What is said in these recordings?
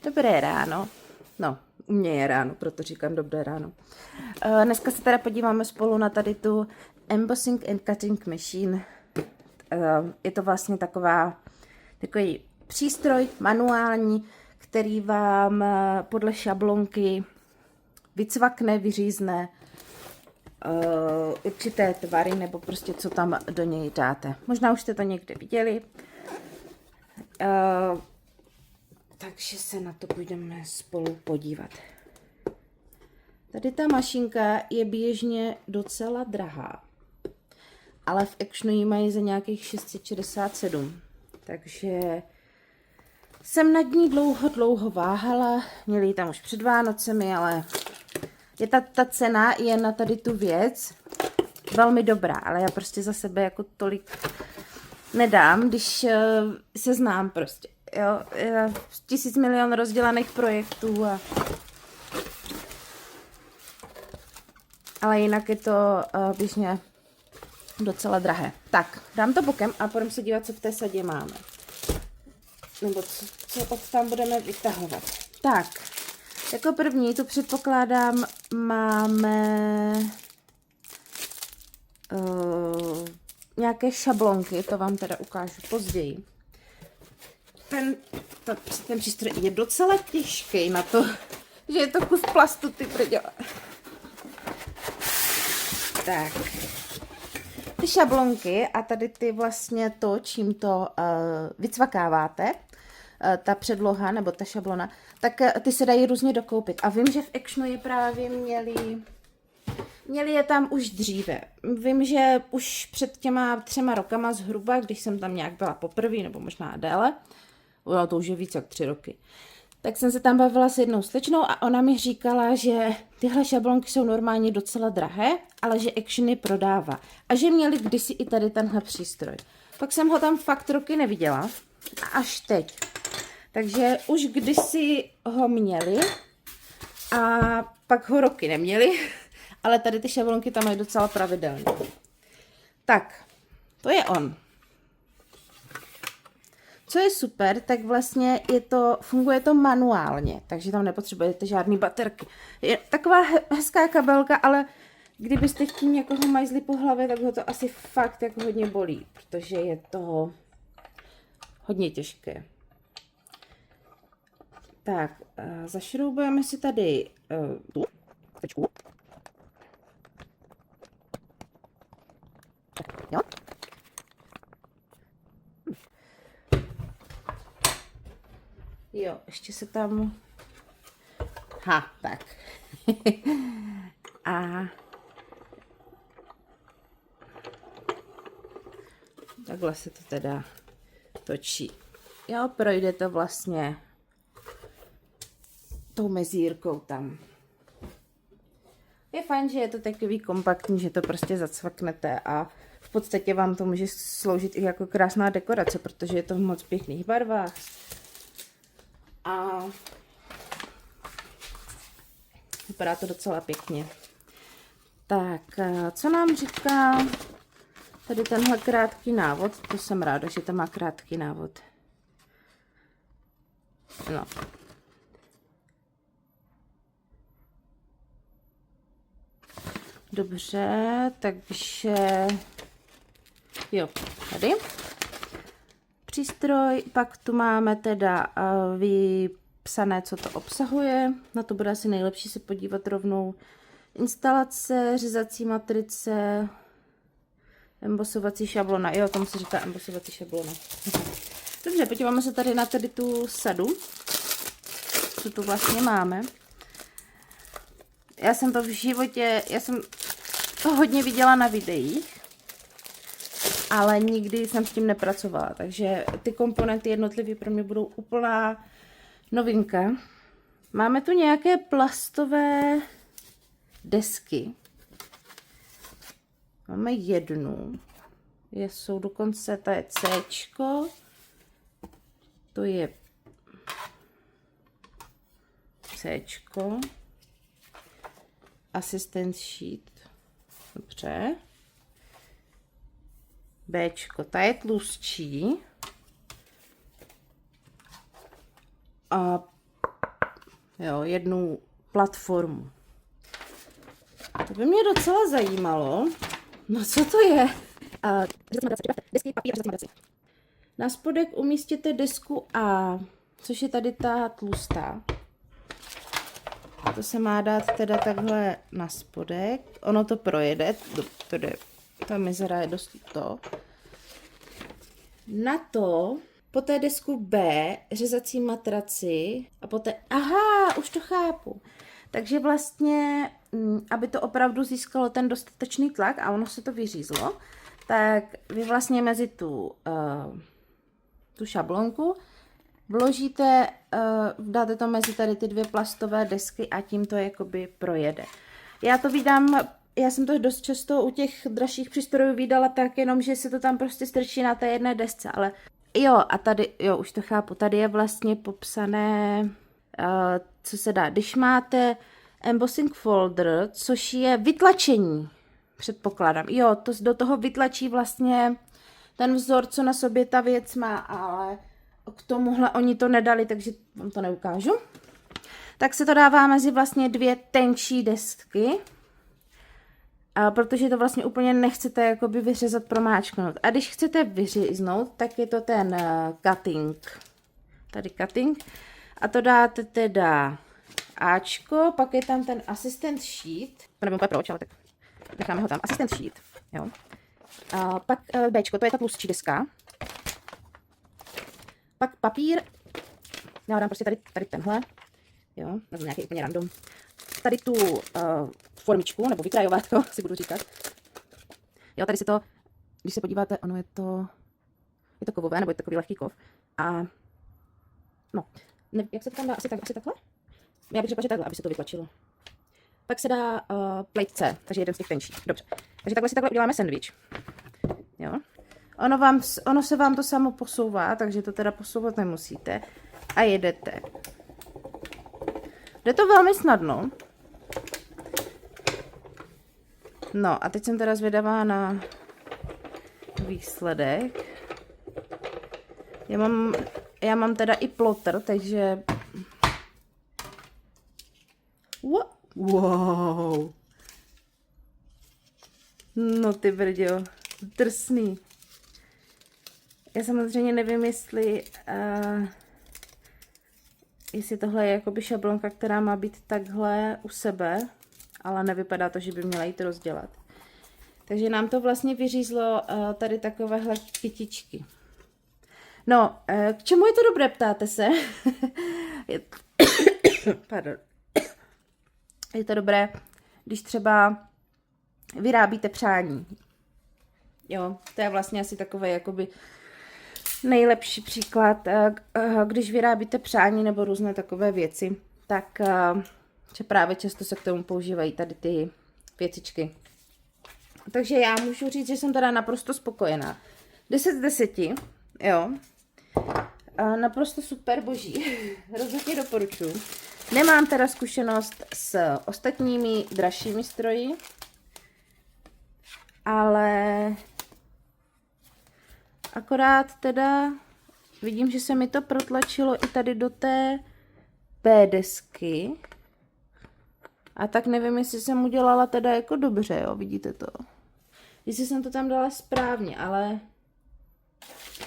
Dobré ráno. No, u mě je ráno, proto říkám dobré ráno. Dneska se teda podíváme spolu na tady tu Embossing and Cutting Machine. Je to vlastně takový přístroj manuální, který vám podle šablonky vycvakne, vyřízne určité tvary nebo prostě co tam do něj dáte. Možná už jste to někde viděli. Takže se na to půjdeme spolu podívat. Tady ta mašinka je běžně docela drahá, ale v Actionu ji mají za nějakých 667. Takže jsem nad ní dlouho váhala, měli ji tam už před Vánocemi, ale je ta cena je na tady tu věc velmi dobrá, ale já prostě za sebe jako tolik nedám, když se znám prostě. Jo, 1000 milion rozdělaných projektů ale jinak je to běžně docela drahé. Tak, dám to bokem a půjdeme se dívat, co v té sadě máme. Nebo co tam budeme vytahovat. Tak, jako první tu předpokládám máme nějaké šablonky, to vám teda ukážu později. Ten přístroj je docela těžký na to, že je to kus plastu, ty prděle. Tak, ty šablonky a tady ty vlastně to, čím to vycvakáváte, ta předloha nebo ta šablona, tak ty se dají různě dokoupit. A vím, že v Actionu je právě měli je tam už dříve. Vím, že už před těma 3 rokama zhruba, když jsem tam nějak byla poprvé, nebo možná déle, to už je víc jak 3 roky, tak jsem se tam bavila s jednou slečnou a ona mi říkala, že tyhle šablonky jsou normálně docela drahé, ale že Action je prodává. A že měli kdysi i tady tenhle přístroj. Pak jsem ho tam fakt roky neviděla a až teď. Takže už kdysi ho měli a pak ho roky neměli, ale tady ty šablonky tam mají docela pravidelně. Tak, to je on. Co je super, tak vlastně funguje to manuálně, takže tam nepotřebujete žádný baterky. Je taková hezká kabelka, ale kdybyste tím někoho majzli po hlavě, tak ho to asi fakt jako hodně bolí, protože je to hodně těžké. Tak, zašroubujeme si tady tu tečku. Jo. Jo, ještě se tam... tak. A... takhle se to teda točí. Jo, projde to vlastně tou mezírkou tam. Je fajn, že je to takový kompaktní, že to prostě zacvaknete a v podstatě vám to může sloužit i jako krásná dekorace, protože je to v moc pěkných barvách. A vypadá to docela pěkně. Tak, co nám říká tady tenhle krátký návod? To jsem ráda, že to má krátký návod. No. Dobře, takže jo, tady. Přístroj, pak tu máme teda vypsané, co to obsahuje. Na to bude asi nejlepší se podívat rovnou. Instalace, řezací matrice, embosovací šablona. Jo, tomu se říká embosovací šablona. Dobře, podíváme se tady na tu sadu, co tu vlastně máme. Já jsem to hodně viděla na videích, ale nikdy jsem s tím nepracovala, takže ty komponenty jednotlivě pro mě budou úplná novinka. Máme tu nějaké plastové desky. Máme jednu. Jsou dokonce, to je Cčko. To je Cčko. Assistant sheet. Dobře. Bčko, ta je tlustší. A Jo, jednu platformu. To by mě docela zajímalo. No co to je? Desky, papír, na spodek umístíte desku A, což je tady ta tlustá. To se má dát teda takhle na spodek. Ono to projede, ta mizera je dost to. Na to, po té desku B, řezací matraci a poté, aha, už to chápu. Takže vlastně, aby to opravdu získalo ten dostatečný tlak a ono se to vyřízlo, tak vy vlastně mezi tu šablonku vložíte, dáte to mezi tady ty dvě plastové desky a tím to jakoby projede. Já jsem to dost často u těch dražších přístrojů vydala tak jenom, že se to tam prostě strčí na té jedné desce, ale jo, a tady, jo, už to chápu, tady je vlastně popsané, co se dá, když máte embossing folder, což je vytlačení, předpokládám, jo, to do toho vytlačí vlastně ten vzor, co na sobě ta věc má, ale k tomuhle oni to nedali, takže vám to neukážu. Tak se to dává mezi vlastně dvě tenčí desky, protože to vlastně úplně nechcete jakoby vyřezat, promáčknout. A když chcete vyříznout, tak je to ten cutting. Tady cutting. A to dáte teda Ačko, pak je tam ten assistant sheet. To nevím úplně proč, ale tak necháme ho tam. Assistant sheet, jo. A pak Bčko, to je ta tlustší deska. Pak papír, já dám prostě tady tenhle, jo, nebo nějaký úplně random. Tady tu formičku, nebo vykrajovátko, si budu říkat. Jo, tady si to, když se podíváte, ono je to kovové, nebo je to takový lehký kov. A, no, ne, jak se to tam dá, asi takhle? Já bych řekla, že takhle, aby se to vytlačilo. Pak se dá plate C, takže jeden z těch tenčích, dobře. Takže takhle uděláme sandwich, jo. Ono se vám to samo posouvá, takže to teda posouvat nemusíte. A jedete. Jde to velmi snadno. No a teď jsem teda zvědavá na výsledek. Já mám teda i plotter, takže... Wow. No ty brďo, drsný. Já samozřejmě nevím, jestli tohle je jakoby šablonka, která má být takhle u sebe, ale nevypadá to, že by měla jít rozdělat. Takže nám to vlastně vyřízlo tady takovéhle kytičky. No, k čemu je to dobré, ptáte se? Pardon. Je to dobré, když třeba vyrábíte přání. Jo, to je vlastně asi takové jakoby nejlepší příklad, když vyrábíte přání nebo různé takové věci, tak že právě často se k tomu používají tady ty věcičky. Takže já můžu říct, že jsem teda naprosto spokojená. 10 z 10, jo. Naprosto super, boží. Rozhodně doporučuji. Nemám teda zkušenost s ostatními dražšími stroji, ale akorát teda vidím, že se mi to protlačilo i tady do té B desky. A tak nevím, jestli jsem udělala teda jako dobře, jo, vidíte to. Jestli jsem to tam dala správně, ale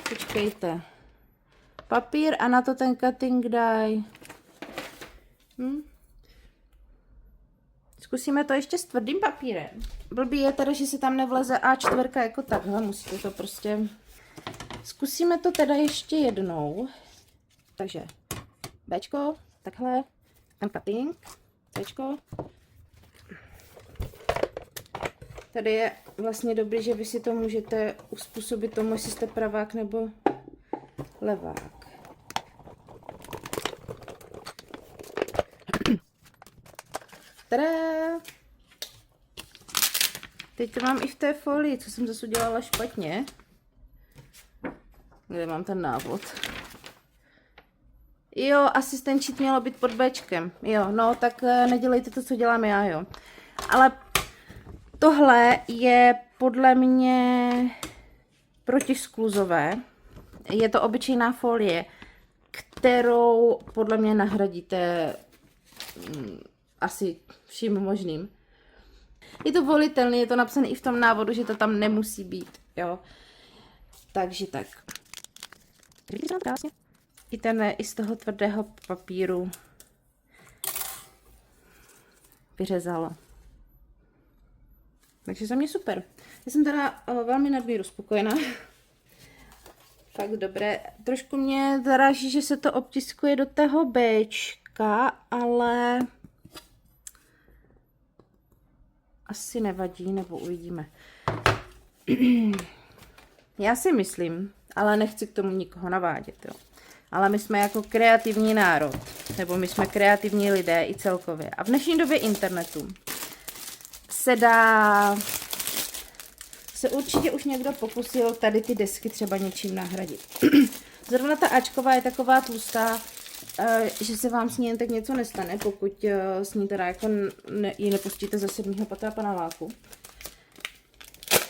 počkejte. Papír a na to ten cutting die. Zkusíme to ještě s tvrdým papírem. Blbý je teda, že si tam nevleze A4 jako takhle, musíte to prostě... Zkusíme to teda ještě jednou. Takže Bčko, takhle, ten cutting, Bčko. Tady je vlastně dobrý, že vy si to můžete uspůsobit tomu, jestli jste pravák nebo levák. Tada! Teď to mám i v té folii, co jsem zase udělala špatně. Kde mám ten návod? Jo, asistent sheet mělo být pod Bčkem. Jo, no tak nedělejte to, co dělám já, jo. Ale tohle je podle mě protiskluzové. Je to obyčejná folie, kterou podle mě nahradíte asi vším možným. Je to volitelné, je to napsané i v tom návodu, že to tam nemusí být, jo. Takže tak. I z toho tvrdého papíru vyřezalo. Takže za mě super. Já jsem teda velmi nadmíru spokojená. Fakt dobré. Trošku mě zaráží, že se to obtiskuje do toho Bčka, ale asi nevadí, nebo uvidíme. Já si myslím, ale nechci k tomu nikoho navádět, jo. Ale my jsme jako kreativní národ, nebo my jsme kreativní lidé i celkově. A v dnešní době internetu se určitě už někdo pokusil tady ty desky třeba něčím nahradit. Zrovna ta Ačková je taková tlustá, že se vám s ní jen tak něco nestane, pokud s ní teda jako ji nepustíte ze 7. patra paneláku.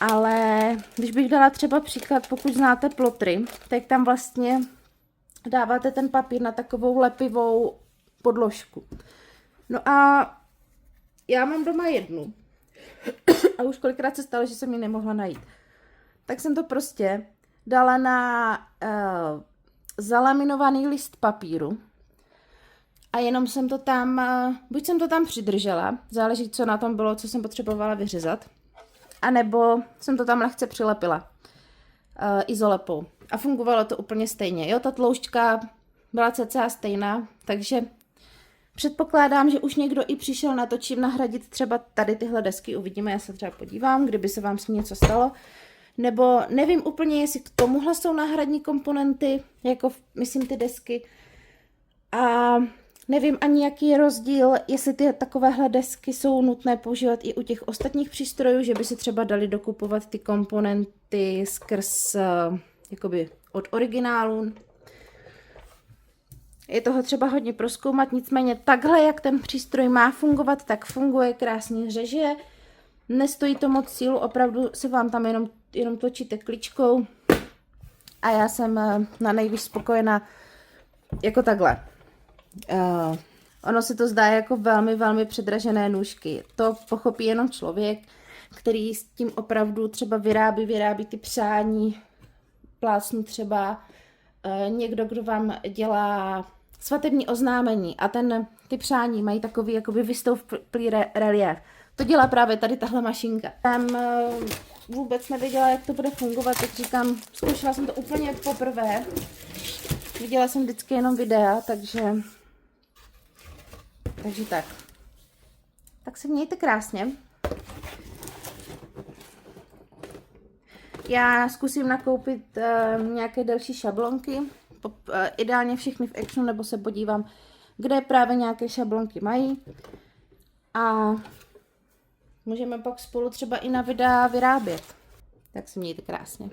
Ale když bych dala třeba příklad, pokud znáte plotry, tak tam vlastně dáváte ten papír na takovou lepivou podložku. No a já mám doma jednu. A už kolikrát se stalo, že jsem ji nemohla najít. Tak jsem to prostě dala na zalaminovaný list papíru a jenom jsem to tam, buď jsem to tam přidržela, záleží, co na tom bylo, co jsem potřebovala vyřezat, anebo jsem to tam lehce přilepila izolepou. A fungovalo to úplně stejně. Jo, ta tloušťka byla cca stejná, takže předpokládám, že už někdo i přišel na to, čím nahradit třeba tady tyhle desky. Uvidíme, já se třeba podívám, kdyby se vám s ní něco stalo. Nebo nevím úplně, jestli k tomuhle jsou náhradní komponenty, jako myslím ty desky. A nevím ani, jaký je rozdíl, jestli ty takovéhle desky jsou nutné používat i u těch ostatních přístrojů, že by se třeba dali dokupovat ty komponenty skrz jakoby od originálu. Je toho třeba hodně prozkoumat, nicméně takhle, jak ten přístroj má fungovat, tak funguje, krásně řeže. Nestojí to moc sílu, opravdu se vám tam jenom tlačíte kličkou. A já jsem na nejvíc spokojená jako takhle. Ono se to zdá jako velmi, velmi předražené nůžky. To pochopí jenom člověk, který s tím opravdu třeba vyrábí ty přání, plácnu třeba někdo, kdo vám dělá svatební oznámení a ty přání mají takový jakoby vystouplý reliéf. To dělá právě tady tahle mašinka. Tam vůbec nevěděla, jak to bude fungovat, tak říkám, zkoušela jsem to úplně poprvé. Viděla jsem vždycky jenom videa, takže tak. Tak se mějte krásně. Já zkusím nakoupit nějaké další šablonky, ideálně všechny v Actionu, nebo se podívám, kde právě nějaké šablonky mají. A můžeme pak spolu třeba i na videa vyrábět. Tak se mějte krásně.